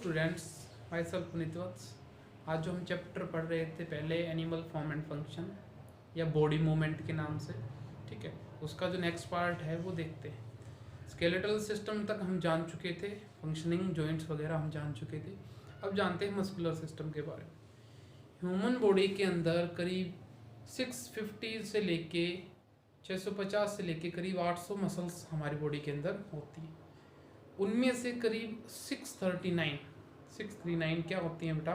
Students, my self Puneet वत्स। आज जो हम चैप्टर पढ़ रहे थे पहले एनिमल फॉर्म एंड फंक्शन या बॉडी मूवमेंट के नाम से, ठीक है, उसका जो नेक्स्ट पार्ट है वो देखते हैं। स्केलेटल सिस्टम तक हम जान चुके थे, फंक्शनिंग जॉइंट्स वगैरह हम जान चुके थे। अब जानते हैं मस्कुलर सिस्टम के बारे में। ह्यूमन बॉडी के अंदर करीब 650 से लेके 650 से लेके करीब 800 मसल्स हमारी बॉडी के अंदर होती हैं। उनमें से करीब 639 क्या होती हैं बेटा?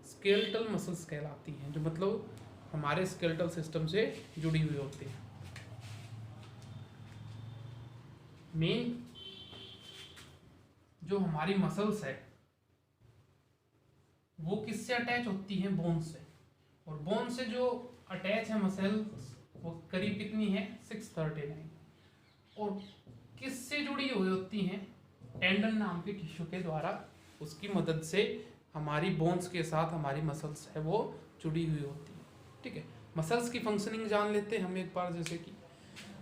स्केलेटल मसल्स कहलाती हैं, जो मतलब हमारे स्केलेटल सिस्टम से जुड़ी हुई होती हैं। मेन जो हमारी मसल्स है वो किससे अटैच होती हैं? बोन से। और बोन से जो अटैच है मसल्स वो करीब कितनी है? 639। और किससे जुड़ी हुई होती हैं? टेंडन नाम के टिश्यू के द्वारा, उसकी मदद से हमारी बोन्स के साथ हमारी मसल्स है वो जुड़ी हुई होती है। ठीक है, मसल्स की फंक्शनिंग जान लेते हैं हम एक बार।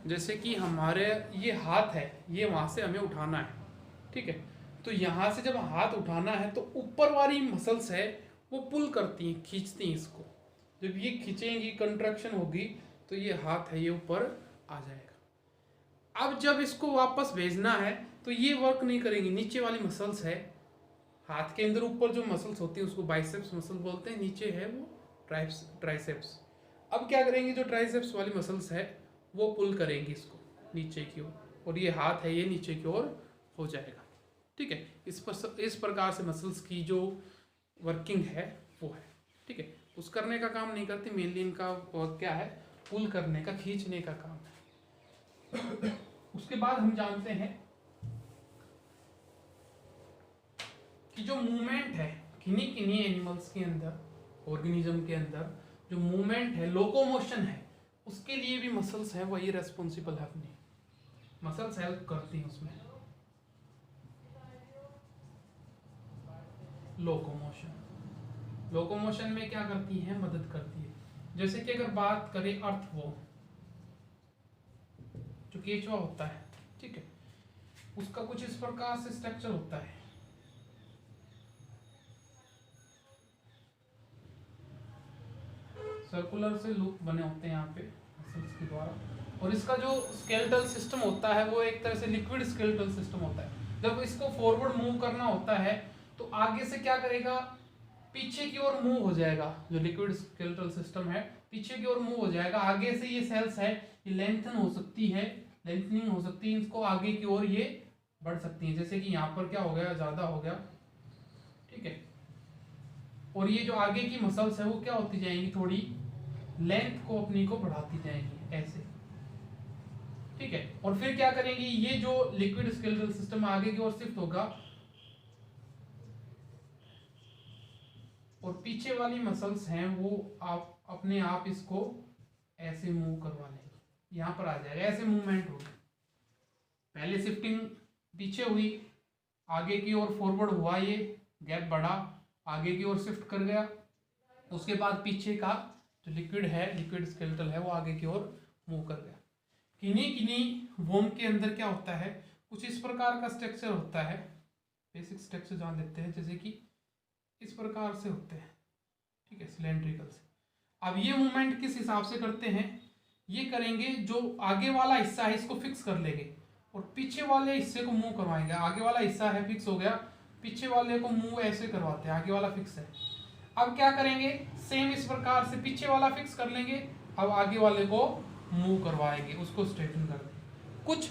जैसे कि हमारे ये हाथ है, ये वहाँ से हमें उठाना है, ठीक है। तो यहाँ से जब हाथ उठाना है तो ऊपर वाली मसल्स है वो पुल करती हैं, खींचती हैं इसको। जब ये खींचेंगी, कंट्रैक्शन होगी, तो ये हाथ है ये ऊपर आ जाएगा। अब जब इसको वापस भेजना है तो ये वर्क नहीं करेंगी। नीचे वाली मसल्स है हाथ के अंदर, ऊपर जो मसल्स होती है उसको बाइसेप्स मसल बोलते हैं, नीचे है वो ट्राइसेप्स। अब क्या करेंगे? जो ट्राइसेप्स वाली मसल्स है वो पुल करेंगी इसको नीचे की ओर, और ये हाथ है ये नीचे की ओर हो जाएगा। ठीक है, इस प्रकार से मसल्स की जो वर्किंग है वो है। ठीक है, पुश करने का काम नहीं करती, मेनली इनका वर्क क्या है? पुल करने का, खींचने का काम है। उसके बाद हम जानते हैं कि जो मूवमेंट है किन्हीं एनिमल्स के अंदर, ऑर्गेनिज्म के अंदर जो मूवमेंट है, लोकोमोशन है, उसके लिए भी मसल्स है वही रेस्पॉन्सिबल है। अपनी मसल्स हेल्प करती हैं उसमें। लोकोमोशन में क्या करती है? मदद करती है। जैसे कि अगर बात करें अर्थवॉर्म, जो केचुआ होता है, ठीक है, उसका कुछ इस प्रकार से स्ट्रक्चर होता है। सर्कुलर से लूप बने होते हैं यहाँ पे मसल्स के द्वारा। और इसका जो स्केलेटल सिस्टम होता है वो एक तरह से लिक्विड स्केलेटल सिस्टम होता है। जब इसको फॉरवर्ड मूव करना होता है तो आगे से क्या करेगा? पीछे की ओर मूव हो जाएगा। जो लिक्विड स्केलेटल सिस्टम है पीछे की ओर मूव हो जाएगा। आगे से ये सेल्स है ये लेंथनिंग हो सकती है, इसको आगे की ओर ये बढ़ सकती है। जैसे कि यहाँ पर क्या हो गया? ज्यादा हो गया, ठीक है। और ये जो आगे की मसल्स है वो क्या होती जाएंगी? थोड़ी लेंथ को अपनी को बढ़ाती जाएंगी ऐसे, ठीक है। और फिर क्या करेंगी? ये जो लिक्विड स्केलेटल सिस्टम आगे की ओर शिफ्ट होगा और पीछे वाली मसल्स हैं वो आप अपने आप इसको ऐसे मूव करवा लेंगे। यहां पर आ जाएगा, ऐसे मूवमेंट होगी। पहले शिफ्टिंग पीछे हुई, आगे की ओर फॉरवर्ड हुआ, ये गैप बढ़ा, आगे की ओर शिफ्ट कर गया। उसके बाद पीछे का जो लिक्विड स्केलेटल है वो आगे की ओर मूव कर गया। किन्हीं वोम के अंदर क्या होता है? कुछ इस प्रकार का स्ट्रक्चर होता है। बेसिक स्ट्रक्चर जान लेते हैं। जैसे कि इस प्रकार से होते हैं, ठीक है, सिलेंड्रिकल से। अब ये मूवमेंट किस हिसाब से करते हैं? ये करेंगे जो आगे वाला हिस्सा है इसको फिक्स कर लेंगे और पीछे वाले हिस्से को मूव करवाएंगे। आगे वाला हिस्सा है फिक्स हो गया, पीछे वाले को मूव ऐसे करवाते हैं। आगे वाला फिक्स है, अब क्या करेंगे? सेम इस प्रकार से पीछे वाला फिक्स कर लेंगे, अब आगे वाले को मूव करवाएंगे, उसको स्ट्रेटन कर देंगे। कुछ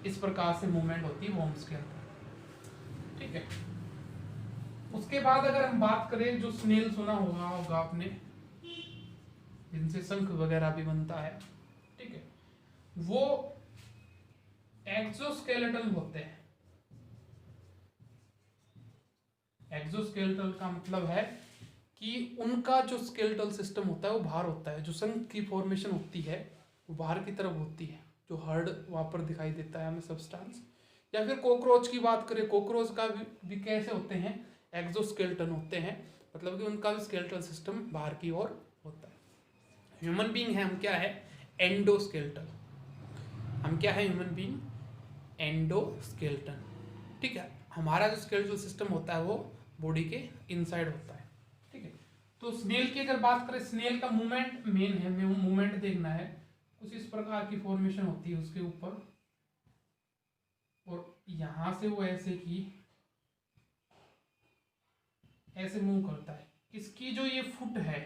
इस प्रकार से मूवमेंट होती है वॉर्म्स के अंदर, ठीक है। उसके बाद अगर हम बात करें, जो स्नेल सुना होगा आपने, जिनसे शंख वगैरह भी बनता है, ठीक है, वो एक्सोस्केलेटल होते हैं। एक्सोस्केलेटल का मतलब है कि उनका जो स्केलेटल सिस्टम होता है वो बाहर होता है। जो शंख की फॉर्मेशन होती है वो बाहर की तरफ होती है, जो हर्ड वहां पर दिखाई देता है हमें सब्सटेंस। या फिर कॉकरोच की बात करें, कॉकरोच का भी कैसे होते हैं? एक्सोस्केलेटन होते हैं, मतलब कि उनका भी स्केलेटल सिस्टम बाहर की ओर होता है। ह्यूमन बीइंग है, हम क्या है? एंडोस्केलेटल। हम क्या है ह्यूमन बीइंग? एंडोस्केलेटन, ठीक है। हमारा जो स्केलेटल सिस्टम होता है वो बॉडी के इनसाइड होता है, ठीक है। तो स्नेल की अगर बात करें, स्नेल का मूवमेंट मेन है, मूवमेंट देखना है, कुछ इस प्रकार की फॉर्मेशन होती है उसके ऊपर, और यहां से वो ऐसे मूव करता है। इसकी जो ये फुट है,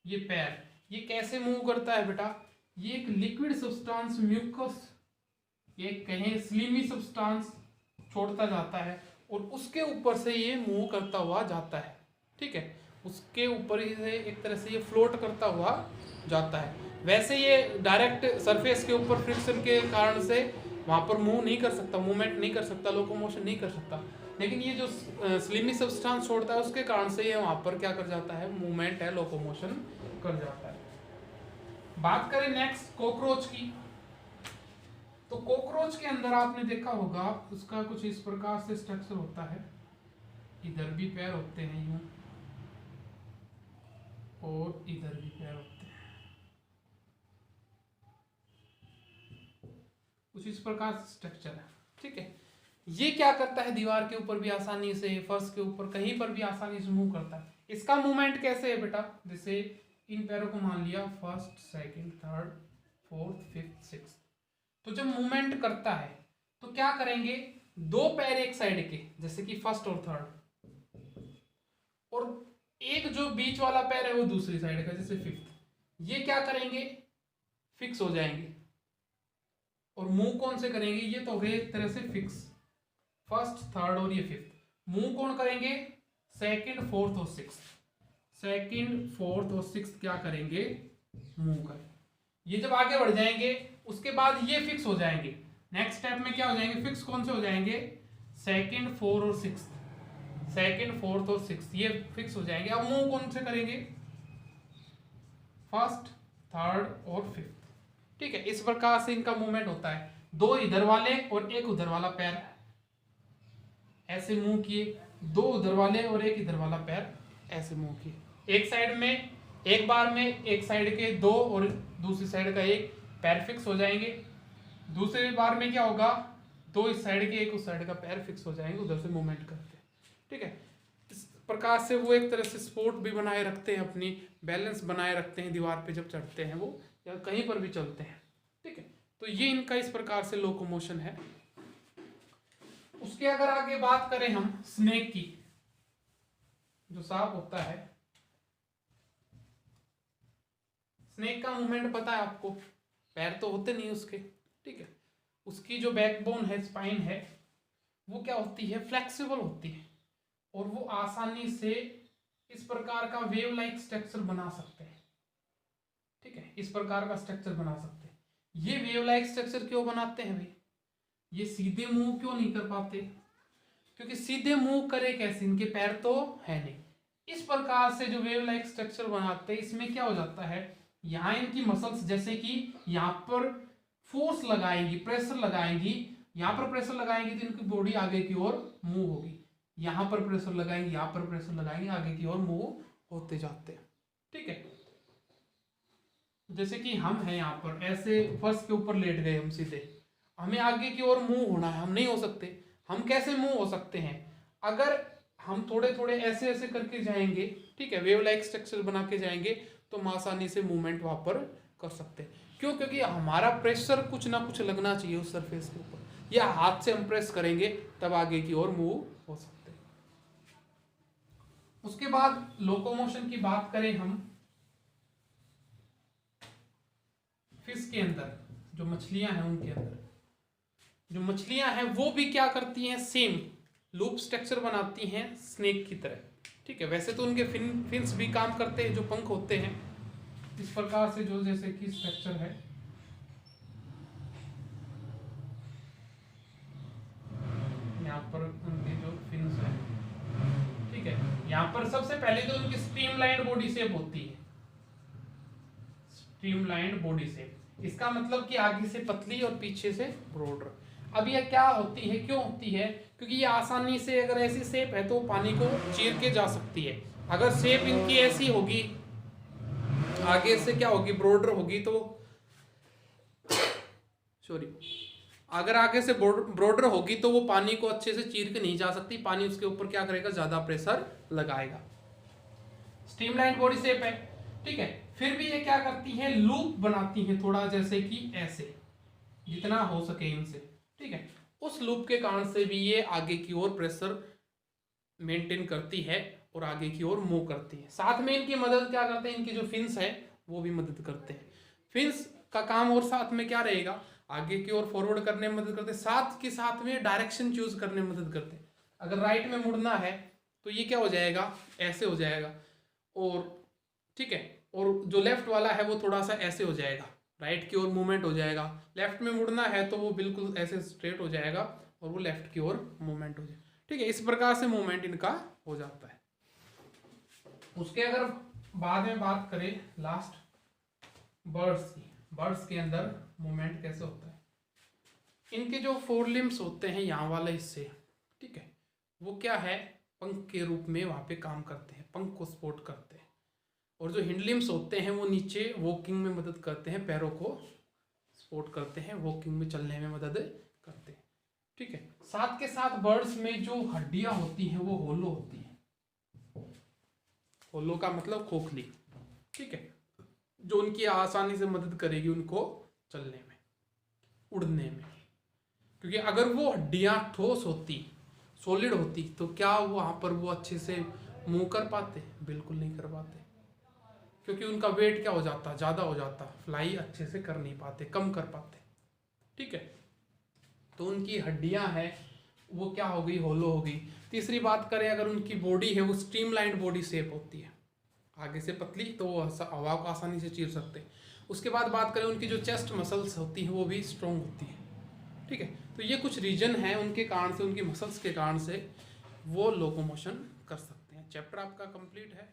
ये पैर, ये कैसे मूव करता है बेटा, ये एक लिक्विड सब्सटेंस म्यूकस, ये कहें स्लिमी सब्सटेंस छोड़ता जाता है और उसके ऊपर से ये मूव करता हुआ जाता है, ठीक है। उसके ऊपर से एक तरह से ये फ्लोट करता हुआ जाता है। वैसे ये डायरेक्ट सरफेस के ऊपर फ्रिक्शन के कारण से वहाँ पर मूव नहीं कर सकता, मूवमेंट नहीं कर सकता, लोकोमोशन नहीं कर सकता, लेकिन ये जो स्लिमी सब्सटेंस छोड़ता है उसके कारण से ये वहाँ पर क्या कर जाता है, मूवमेंट है, लोकोमोशन कर जाता है। बात करें नेक्स्ट कॉकरोच की, तो कॉकरोच के अंदर आपने देखा होगा उसका कुछ इस प्रकार से स्ट्रक्चर होता है, इधर भी पैर होते हैं यूं और इधर भी पैर होते हैं, कुछ इस प्रकार से स्ट्रक्चर है, ठीक है। ये क्या करता है, दीवार के ऊपर भी आसानी से, फर्श के ऊपर कहीं पर भी आसानी से मूव करता है। इसका मूवमेंट कैसे है बेटा, जैसे इन पैरों को मान लिया first, second, third, fourth, fifth, sixth, तो जब मूवमेंट करता है तो क्या करेंगे, दो पैर एक साइड के जैसे कि फर्स्ट और थर्ड, और एक जो बीच वाला पैर है वो दूसरी साइड का जैसे फिफ्थ, ये क्या करेंगे, फिक्स हो जाएंगे। और मूव कौन से करेंगे, ये तो हो गए एक तरह से फिक्स, फर्स्ट, थर्ड और ये फिफ्थ। मूव कौन करेंगे, सेकंड, फोर्थ और सिक्स्थ, सेकंड, फोर्थ और सिक्स्थ क्या करेंगे, मूव करें। ये जब आगे बढ़ जाएंगे उसके बाद ये फिक्स हो जाएंगे, नेक्स्ट स्टेप में क्या हो जाएंगे, फिक्स कौन से हो जाएंगे, सेकंड, फोर्थ और सिक्स्थ, सेकंड, फोर्थ और सिक्स्थ, ये फिक्स हो जाएंगे। अब मूव कौन से करेंगे, फर्स्ट, थर्ड और फिफ्थ, ठीक है। इस प्रकार से इनका मूवमेंट होता है। दो इधर वाले और एक उधर वाला पैर ऐसे मूव किए, दो उधर वाले और एक इधर वाला पैर ऐसे मूव किए, एक साइड में, एक बार में एक साइड के दो और दूसरी साइड का एक पैर फिक्स हो जाएंगे। दूसरी बार में क्या होगा, दो इस साइड के एक उस साइड का पैर फिक्स हो जाएंगे, उधर से मूवमेंट करते हैं, ठीक है। इस प्रकार से वो एक तरह से सपोर्ट भी बनाए रखते हैं, अपनी बैलेंस बनाए रखते हैं दीवार पे जब चढ़ते हैं वो, या कहीं पर भी चलते हैं, ठीक है। तो ये इनका इस प्रकार से लोकोमोशन है। उसके अगर आगे बात करें हम स्नेक की, जो सांप होता है, स्नेक का मूवमेंट पता है आपको, पैर तो होते नहीं उसके, ठीक है। उसकी जो बैकबोन है, स्पाइन है, वो क्या होती है, फ्लेक्सिबल होती है, और वो आसानी से इस प्रकार का वेव लाइक स्ट्रक्चर बना सकते हैं, ठीक है। इस प्रकार का स्ट्रक्चर बना सकते हैं। ये वेव लाइक स्ट्रक्चर क्यों बनाते हैं भाई, ये सीधे मूव क्यों नहीं कर पाते, क्योंकि सीधे मूव करे कैसे, इनके पैर तो है नहीं। इस प्रकार से जो वेव लाइक स्ट्रक्चर बनाते हैं, इसमें क्या हो जाता है, यहाँ इनकी मसल्स जैसे कि यहाँ पर फोर्स लगाएंगी, प्रेशर लगाएंगी, यहाँ पर प्रेशर लगाएंगी तो इनकी बॉडी आगे की ओर मूव होगी, यहाँ पर प्रेशर लगाएंगे, यहाँ पर प्रेशर लगाएंगे, आगे की ओर मूव होते जाते हैं, ठीक है। जैसे कि हम हैं यहाँ पर ऐसे फर्श के ऊपर लेट गए, हम सीधे, हमें आगे की ओर मूव होना है, हम नहीं हो सकते। हम कैसे मूव हो सकते हैं, अगर हम थोड़े थोड़े ऐसे ऐसे करके जाएंगे, ठीक है, वेव लाइक स्ट्रक्चर बना के जाएंगे तो हम आसानी से मूवमेंट वहां पर कर सकते हैं। क्यों, क्योंकि हमारा प्रेशर कुछ ना कुछ लगना चाहिए उस सरफेस के ऊपर, या हाथ से हम प्रेस करेंगे तब आगे की ओर मूव हो सकते हैं। उसके बाद लोकोमोशन की बात करें हम, फिश के अंदर जो मछलियां हैं, उनके अंदर जो मछलियां हैं वो भी क्या करती हैं, सेम लूप स्ट्रक्चर बनाती हैं स्नेक की तरह, ठीक है। वैसे तो उनके फिन्स भी काम करते हैं, जो पंख होते हैं, इस प्रकार से जो जैसे कि स्ट्रक्चर है, यहाँ पर उनके जो फिन्स है, ठीक है। यहाँ पर सबसे पहले तो उनकी स्ट्रीमलाइन बॉडी शेप होती है, स्ट्रीमलाइन बॉडी शेप, इसका मतलब कि आगे से पतली और पीछे से ब्रॉडर। अब ये क्या होती है, क्यों होती है, क्योंकि ये आसानी से, अगर ऐसी शेप है तो पानी को चीर के जा सकती है। अगर शेप इनकी ऐसी होगी, आगे से क्या होगी, ब्रॉडर होगी, तो सॉरी, अगर आगे से ब्रॉडर होगी तो वो पानी को अच्छे से चीर के नहीं जा सकती, पानी उसके ऊपर क्या करेगा, ज्यादा प्रेशर लगाएगा। स्ट्रीमलाइन बॉडी शेप है, ठीक है। फिर भी ये क्या करती है, लूप बनाती है थोड़ा, जैसे कि ऐसे, जितना हो सके इनसे, ठीक है। उस लूप के कारण से भी ये आगे की ओर प्रेशर मेंटेन करती है और आगे की ओर मूव करती है। साथ में इनकी मदद क्या करते हैं, इनकी जो फिन्स है वो भी मदद करते हैं। फिन्स का काम और साथ में क्या रहेगा, आगे की ओर फॉरवर्ड करने में मदद करते हैं, साथ के साथ में डायरेक्शन चूज करने में मदद करते हैं। अगर राइट में मुड़ना है तो ये क्या हो जाएगा, ऐसे हो जाएगा, और ठीक है, और जो लेफ्ट वाला है वो थोड़ा सा ऐसे हो जाएगा, राइट की ओर मूवमेंट हो जाएगा। लेफ्ट में मुड़ना है तो वो बिल्कुल ऐसे स्ट्रेट हो जाएगा और वो लेफ्ट की ओर मूवमेंट हो जाएगा, ठीक है। इस प्रकार से मूवमेंट इनका हो जाता है। उसके अगर बाद में बात करें लास्ट बर्ड्स की, बर्ड्स के अंदर मूवमेंट कैसे होता है, इनके जो फोर लिम्स होते हैं यहाँ वाले हिस्से, ठीक है, वो क्या है, पंख के रूप में वहाँ पे काम करते हैं, पंख को सपोर्ट करते हैं। और जो हिंड लिम्स होते हैं वो नीचे वॉकिंग में मदद करते हैं, पैरों को सपोर्ट करते हैं, वॉकिंग में चलने में मदद करते हैं, ठीक है। साथ के साथ बर्ड्स में जो हड्डियां होती हैं वो होलो होती हैं, होलो का मतलब खोखली, ठीक है, जो उनकी आसानी से मदद करेगी उनको चलने में, उड़ने में। क्योंकि अगर वो हड्डियां ठोस होती, सॉलिड होती, तो क्या वहां पर वो अच्छे से मूव कर पाते, बिल्कुल नहीं कर पाते, क्योंकि उनका वेट क्या हो जाता, ज़्यादा हो जाता, फ्लाई अच्छे से कर नहीं पाते, कम कर पाते, ठीक है। तो उनकी हड्डियां हैं वो क्या हो गई, होलो हो गई। तीसरी बात करें अगर उनकी बॉडी है वो स्ट्रीमलाइंड बॉडी शेप होती है, आगे से पतली, तो वो हवा को आसानी से चीर सकते हैं। उसके बाद बात करें उनकी जो चेस्ट मसल्स होती हैं वो भी स्ट्रॉन्ग होती है, ठीक है। तो ये कुछ रीजन है उनके कारण से, उनकी मसल्स के कारण से वो लोकोमोशन कर सकते हैं। चैप्टर आपका कंप्लीट है।